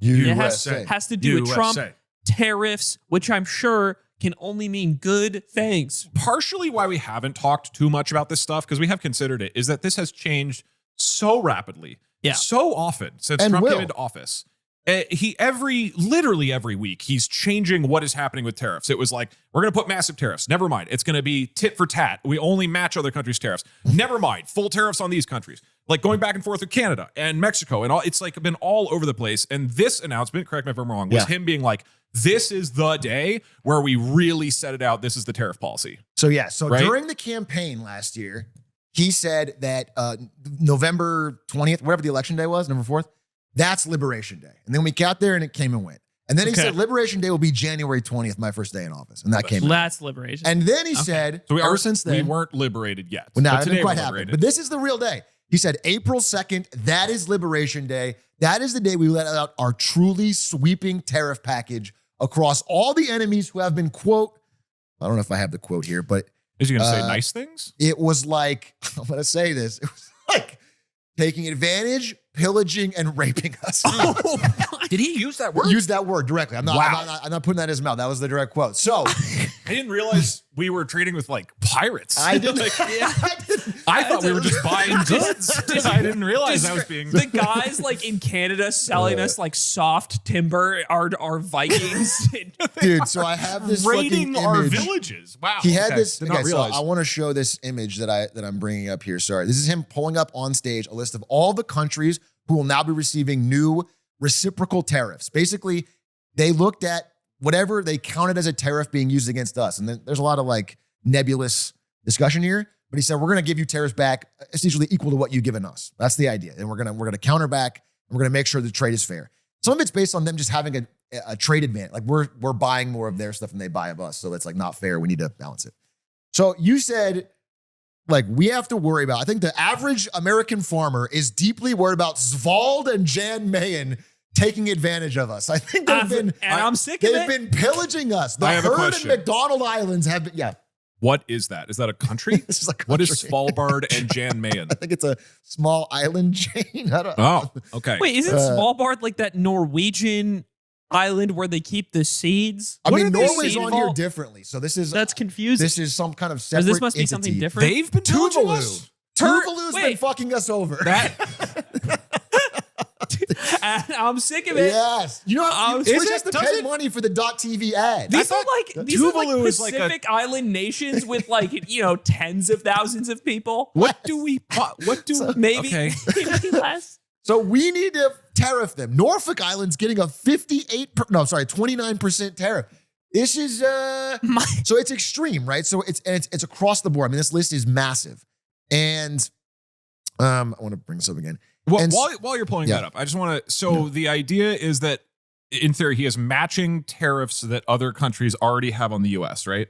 Has to do with Trump, tariffs, which I'm sure can only mean good things. Partially why we haven't talked too much about this stuff, because we have considered it, is that this has changed so rapidly, so often since Trump came into office. Literally every week, he's changing what is happening with tariffs. It was like, we're going to put massive tariffs. Never mind. It's going to be tit for tat. We only match other countries' tariffs. Never mind. Full tariffs on these countries. Like going back and forth with Canada and Mexico and all. It's like been all over the place. And this announcement, correct me if I'm wrong, was him being like, this is the day where we really set it out. This is the tariff policy. So during the campaign last year, he said that November 20th, whatever the election day was, November 4th, that's Liberation Day. And then we got there and it came and went. And then he said Liberation Day will be January 20th, my first day in office. And that came and That's Liberation. And then he said, so ever since then, we weren't liberated yet. Well, no, it didn't quite happen. But this is the real day. He said April 2nd, that is Liberation Day. That is the day we let out our truly sweeping tariff package across all the enemies who have been, quote, I don't know if I have the quote here, but is he going to say nice things? It was like, I'm going to say this. It was like taking advantage, pillaging, and raping us. Did he use that word? Use that word directly. I'm not putting that in his mouth. That was the direct quote. So I didn't realize we were trading with like pirates. I didn't. I thought we were just buying goods. I didn't realize that was being the guys like in Canada selling us like soft timber are Vikings. Dude, so I have this raiding fucking our image. villages. Wow. He had this. Did not So realize. I want to show this image that I'm bringing up here. Sorry, this is him pulling up on stage a list of all the countries who will now be receiving new reciprocal tariffs. Basically, they looked at whatever they counted as a tariff being used against us. And then there's a lot of like nebulous discussion here, but he said, we're going to give you tariffs back essentially equal to what you've given us. That's the idea. And we're going to counter back and we're going to make sure the trade is fair. Some of it's based on them just having a trade advantage. Like we're buying more of their stuff than they buy of us. So it's like not fair. We need to balance it. So you said, like, we have to worry about, I think the average American farmer is deeply worried about Svald and Jan Mayen taking advantage of us. I think I'm sick of it. They've been pillaging us. The herd in McDonald Islands have been, What is that? Is that a country? This is a country. What is Svalbard and Jan Mayen? I think it's a small island chain. I don't Oh, okay. Wait, isn't Svalbard like that Norwegian island where they keep the seeds? I mean, Norway's on here differently. So that's confusing. This is some kind of separate this must be entity. something different. They've been pillaging us? Tuvalu's been fucking us over. I'm sick of it. Yes. You know, we just have to pay money for the .tv ad. These are like Pacific Island nations with like, tens of thousands of people. Maybe less. So we need to tariff them. Norfolk Island's getting a 29% tariff. This is so it's extreme, right? So it's across the board. I mean, this list is massive. And I want to bring this up again. While you're pulling that up, I just want to. So the idea is that, in theory, he is matching tariffs that other countries already have on the U.S. Right?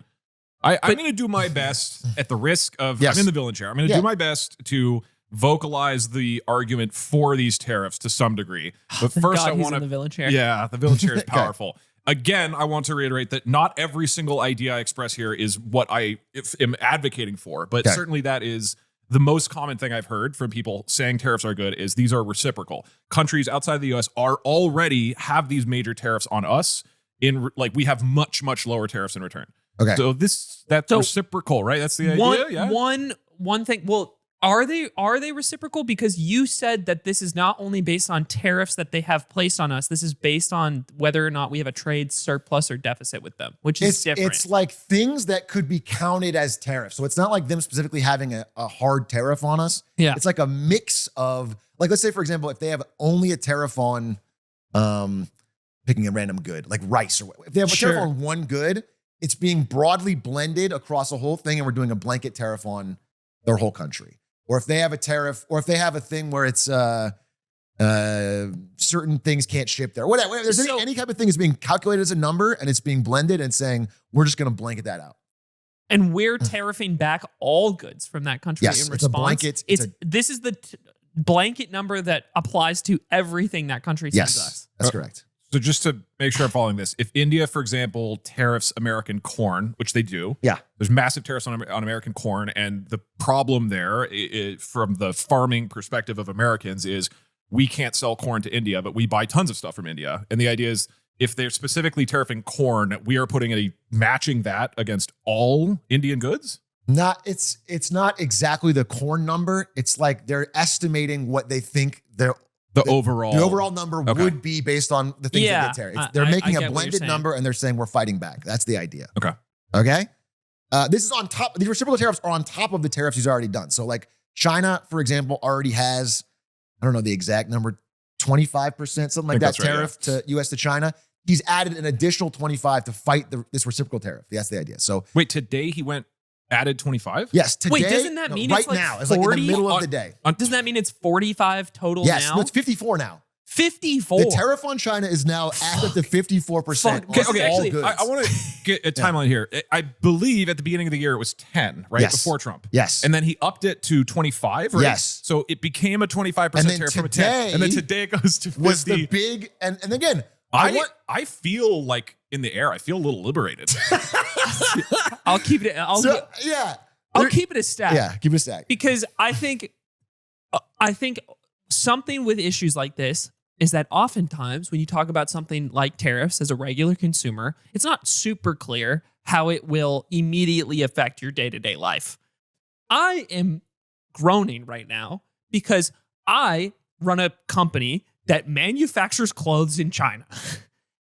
I'm going to do my best at the risk of. I'm in the villain chair. I'm going to do my best to vocalize the argument for these tariffs to some degree. But first, I want to. The villain chair. Yeah, the villain chair is powerful. Again, I want to reiterate that not every single idea I express here is what I am advocating for, but certainly that is. The most common thing I've heard from people saying tariffs are good is these are reciprocal. Countries outside the U.S. are already have these major tariffs on us. We have much, much lower tariffs in return. Okay. So that's reciprocal, right? That's the idea. One thing. Well, are they reciprocal? Because you said that this is not only based on tariffs that they have placed on us. This is based on whether or not we have a trade surplus or deficit with them, which is different. It's like things that could be counted as tariffs. So it's not like them specifically having a hard tariff on us. Yeah. It's like a mix of, like, let's say, for example, if they have only a tariff on picking a random good, like rice, or if they have a tariff on one good, it's being broadly blended across a whole thing, and we're doing a blanket tariff on their whole country. Or if they have a tariff, or if they have a thing where it's certain things can't ship there. Whatever. There's any type of thing is being calculated as a number and it's being blended and saying, we're just going to blanket that out. And we're tariffing back all goods from that country in response. It's a blanket. This is the blanket number that applies to everything that country sends us. That's correct. So just to make sure I'm following this, if India, for example, tariffs American corn, which they do, there's massive tariffs on American corn. And the problem there from the farming perspective of Americans is we can't sell corn to India, but we buy tons of stuff from India. And the idea is if they're specifically tariffing corn, we are putting matching that against all Indian goods. It's not exactly the corn number. It's like they're estimating what they think the overall number would be based on the things that they tariff. They're making a blended number and they're saying we're fighting back. That's the idea. Okay. This is on top. These reciprocal tariffs are on top of the tariffs he's already done. So like China, for example, already has, I don't know the exact number, 25%, something like that tariff to US to China. He's added an additional 25 to fight this reciprocal tariff. That's the idea. So wait, today he added 25? Yes, today. Wait, doesn't that mean right it's like now? 40? It's like in the middle of the day. Doesn't that mean it's 45 total now? Yes, no, it's 54 now. 54. The tariff on China is now at up to 54%. Okay, all goods. I want to get a timeline here. I believe at the beginning of the year it was 10, right? Yes. Before Trump. Yes. And then he upped it to 25, right? Yes. So it became a 25% tariff from a 10. And then today it goes to 50. Was the big, and again, I feel like in the air, I feel a little liberated. I'll keep it. I'll keep it a stack. Yeah, keep it a stack. Because I think something with issues like this is that oftentimes when you talk about something like tariffs as a regular consumer, it's not super clear how it will immediately affect your day-to-day life. I am groaning right now because I run a company that manufactures clothes in China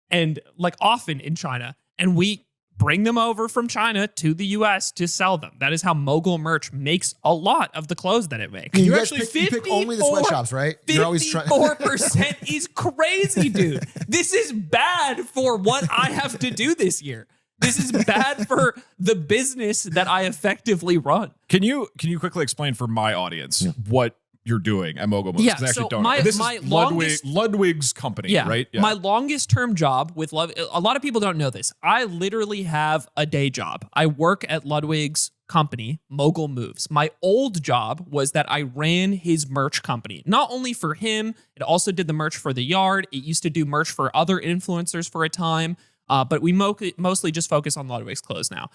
and like often in China, and we bring them over from China to the US to sell them. That is how Mogul Merch makes a lot of the clothes that it makes. You actually pick only the sweatshops, right? You're always trying. 54% is crazy, dude. This is bad for what I have to do this year. This is bad for the business that I effectively run. Can you quickly explain for my audience what you're doing at Mogul Moves? Yeah, I actually so don't my- know. This my is longest- Ludwig's company, Yeah, right? Yeah. My longest term job with a lot of people don't know this. I literally have a day job. I work at Ludwig's company, Mogul Moves. My old job was that I ran his merch company. Not only for him, it also did the merch for the yard. It used to do merch for other influencers for a time. But we mostly just focus on Ludwig's clothes now.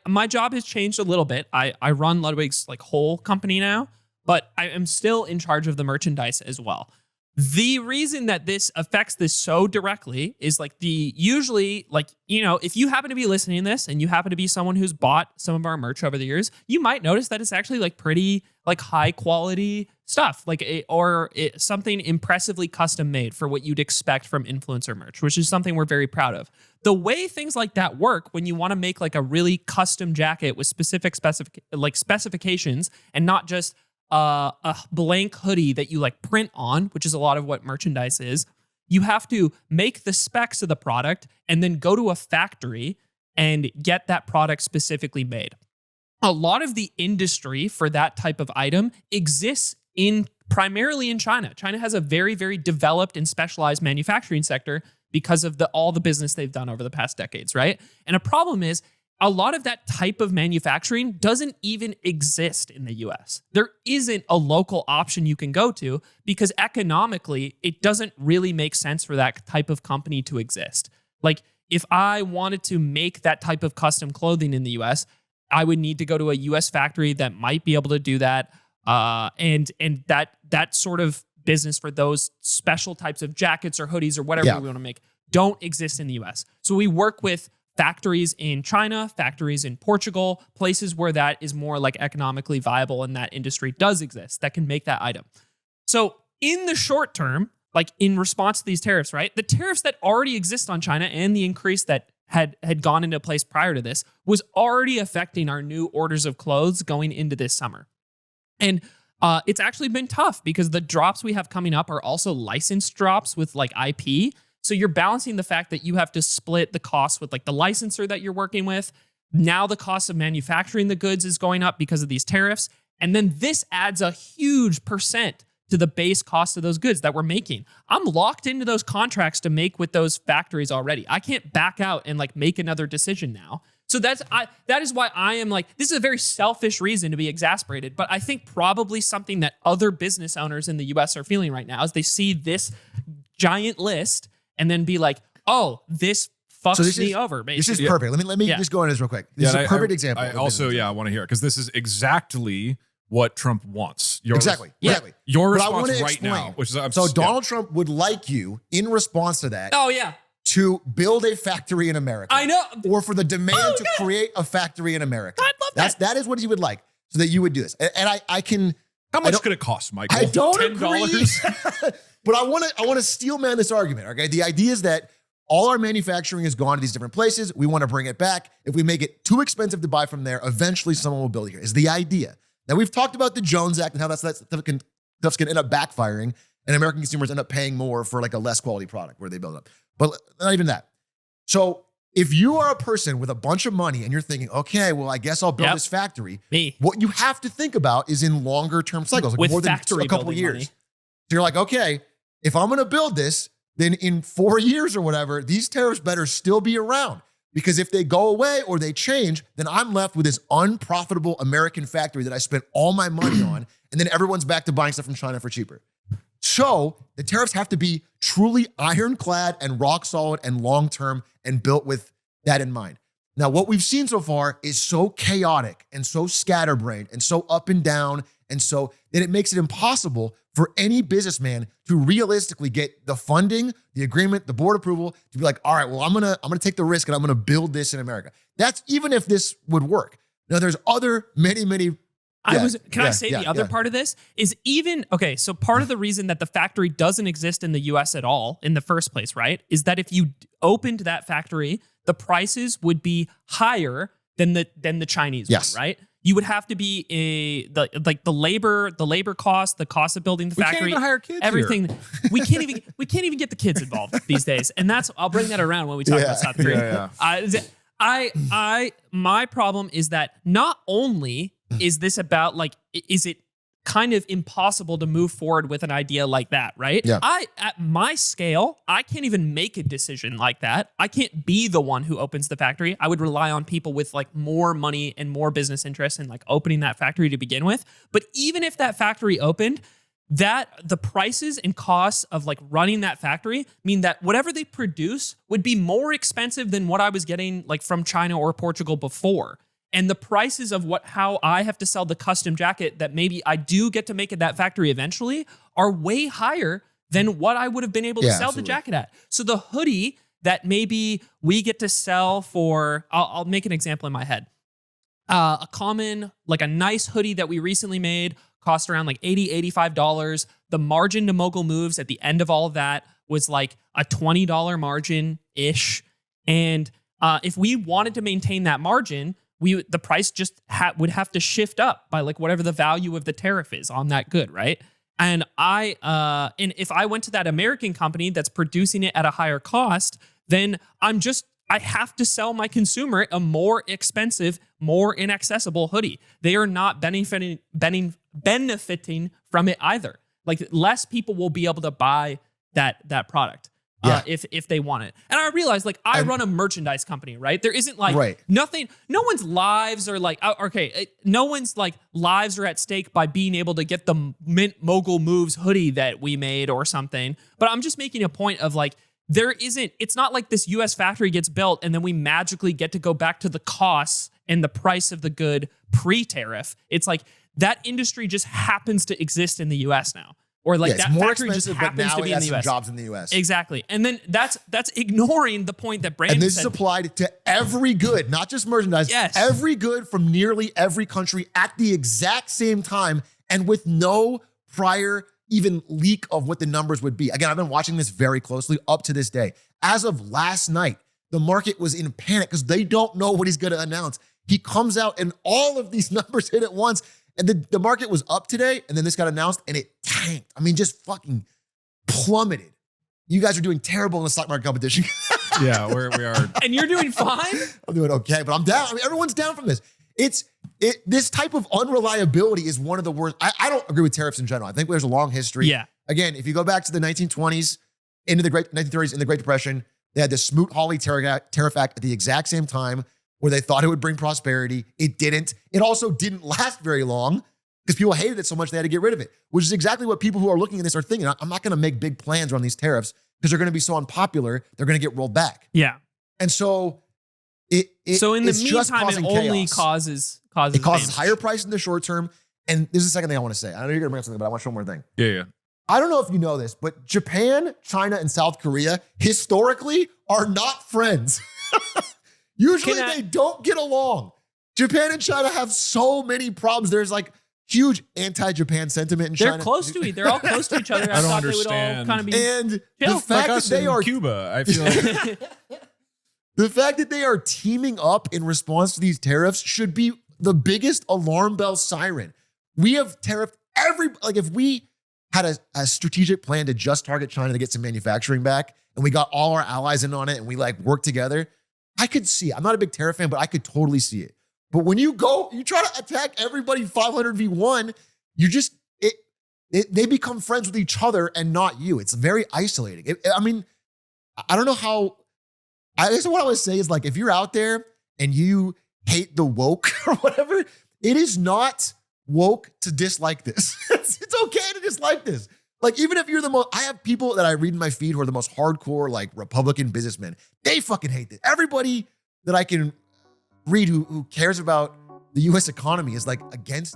My job has changed a little bit. I run Ludwig's like whole company now, but I am still in charge of the merchandise as well. The reason that this affects this so directly is like usually like, you know, if you happen to be listening to this and you happen to be someone who's bought some of our merch over the years, you might notice that it's actually like pretty like high quality stuff, like something impressively custom made for what you'd expect from influencer merch, which is something we're very proud of. The way things like that work when you want to make like a really custom jacket with specific specifications and not just a blank hoodie that you like print on, which is a lot of what merchandise is, you have to make the specs of the product and then go to a factory and get that product specifically made. A lot of the industry for that type of item exists primarily in China. China has a very, very developed and specialized manufacturing sector because of all the business they've done over the past decades, right? And a problem is a lot of that type of manufacturing doesn't even exist in the US. There isn't a local option you can go to because economically, it doesn't really make sense for that type of company to exist. Like if I wanted to make that type of custom clothing in the US, I would need to go to a US factory that might be able to do that. And that sort of business for those special types of jackets or hoodies or whatever we want to make don't exist in the US. So we work with factories in China, factories in Portugal, places where that is more like economically viable and that industry does exist that can make that item. So in the short term, like in response to these tariffs, right? The tariffs that already exist on China and the increase that had gone into place prior to this was already affecting our new orders of clothes going into this summer. And it's actually been tough because the drops we have coming up are also licensed drops with like IP. So you're balancing the fact that you have to split the cost with like the licensor that you're working with. Now the cost of manufacturing the goods is going up because of these tariffs. And then this adds a huge percent to the base cost of those goods that we're making. I'm locked into those contracts to make with those factories already. I can't back out and like make another decision now. So that is why I am like, this is a very selfish reason to be exasperated, but I think probably something that other business owners in the US are feeling right now is they see this giant list and then be like, oh, this fucks me over, basically. This is perfect. Let me just go on this real quick. This is a perfect example. I also want to hear it because this is exactly what Trump wants. Exactly. Your But I response wanna right explain. now, which is So Donald Trump would like you, in response to that, Oh yeah, to build a factory in America. I know. Or for the demand to create a factory in America. I'd love that. That is what he would like, so that you would do this. And I can. How I much don't- could it cost, Michael? I don't $10? agree. But I want to steel man this argument. Okay, the idea is that all our manufacturing has gone to these different places. We want to bring it back. If we make it too expensive to buy from there, eventually someone will build it here. Is the idea. Now we've talked about the Jones Act and how that stuff's going to end up backfiring, and American consumers end up paying more for like a less quality product where they build it up. But not even that. So if you are a person with a bunch of money and you're thinking, okay, well, I guess I'll build this factory. Me. What you have to think about is in longer term cycles, like With more than factory a couple of building years. money. So you're like, okay, if I'm going to build this, then in 4 years or whatever, these tariffs better still be around. Because if they go away or they change, then I'm left with this unprofitable American factory that I spent all my money on, and then everyone's back to buying stuff from China for cheaper. So the tariffs have to be truly ironclad and rock solid and long-term and built with that in mind. Now, what we've seen so far is so chaotic and so scatterbrained and so up and down, and so that it makes it impossible for any businessman to realistically get the funding, the agreement, the board approval to be like, all right, well, I'm gonna take the risk and I'm gonna build this in America. That's even if this would work. Now, there's other many. I say the other part of this is so part of the reason that the factory doesn't exist in the US at all in the first place, right? Is that if you opened that factory, the prices would be higher than the Chinese one, right? You would have to be the labor cost, the cost of building the factory. We can't even hire kids everything. here. we can't even get the kids involved these days. And I'll bring that around when we talk about South Korea. My problem is that not only is this about is it kind of impossible to move forward with an idea like that, right? Yeah. At my scale, I can't even make a decision like that. I can't be the one who opens the factory. I would rely on people with more money and more business interests in opening that factory to begin with. But even if that factory opened, the prices and costs of running that factory mean that whatever they produce would be more expensive than what I was getting from China or Portugal before. And the prices of how I have to sell the custom jacket that maybe I do get to make at that factory eventually are way higher than what I would have been able to sell the jacket at. So the hoodie that maybe we get to sell for, I'll make an example in my head. A common, a nice hoodie that we recently made cost around $80, $85. The margin to Mogul Moves at the end of all of that was a $20 margin-ish. And if we wanted to maintain that margin, the price just would have to shift up by whatever the value of the tariff is on that good, right? And and if I went to that American company that's producing it at a higher cost, then I have to sell my consumer a more expensive, more inaccessible hoodie. They are not benefiting from it either. Less people will be able to buy that product. If they want it. And I realize I run a merchandise company, right? There isn't nothing, no one's lives are no one's lives are at stake by being able to get the Mint Mogul Moves hoodie that we made or something. But I'm just making a point of it's not like this US factory gets built and then we magically get to go back to the costs and the price of the good pre-tariff. It's that industry just happens to exist in the US now. Or that more factory just happens to be in the US. Jobs in the US. Exactly. And then that's ignoring the point that Brandon said. And this said. is applied to every good, not just merchandise. Yes. Every good from nearly every country at the exact same time and with no prior even leak of what the numbers would be. Again, I've been watching this very closely up to this day. As of last night, the market was in panic because they don't know what he's going to announce. He comes out and all of these numbers hit at once. And the market was up today, and then this got announced, and it tanked. I mean, just fucking plummeted. You guys are doing terrible in the stock market competition. Yeah, we are. And you're doing fine? I'm doing okay, but I'm down. I mean, everyone's down from this. This type of unreliability is one of the worst. I don't agree with tariffs in general. I think there's a long history. Yeah. Again, if you go back to the 1920s, into the 1930s, in the Great Depression, they had the Smoot-Hawley Tariff Act at the exact same time, where they thought it would bring prosperity. It didn't. It also didn't last very long because people hated it so much they had to get rid of it, which is exactly what people who are looking at this are thinking. I'm not going to make big plans around these tariffs because they're going to be so unpopular. They're going to get rolled back. Yeah. And so so in the it's just meantime, it causing only chaos. causes It causes damage. higher price in the short term, And this is the second thing I want to say. I know you're going to bring up something, but I want to show one more thing. Yeah. I don't know if you know this, but Japan, China, and South Korea historically are not friends. Usually they don't get along. Japan and China have so many problems. There's like huge anti-Japan sentiment in China. They're close to they're all close to each other. I don't thought they would all understand. kind of be And the chill. fact Like that they are Cuba, I feel like. the fact that they are teaming up in response to these tariffs should be the biggest alarm bell siren. We have tariffed if we had a strategic plan to just target China to get some manufacturing back, and we got all our allies in on it, and we like work together, I could see it. I'm not a big tariff fan, but I could totally see it. But when you try to attack everybody 500v1, they become friends with each other and not you. It's very isolating. I don't know how. I guess what I would say is like, if you're out there and you hate the woke or whatever, it is not woke to dislike this. It's okay to dislike this. Like, even if you're I have people that I read in my feed who are the most hardcore, like, Republican businessmen. They fucking hate this. Everybody that I can read who cares about the US economy is like against.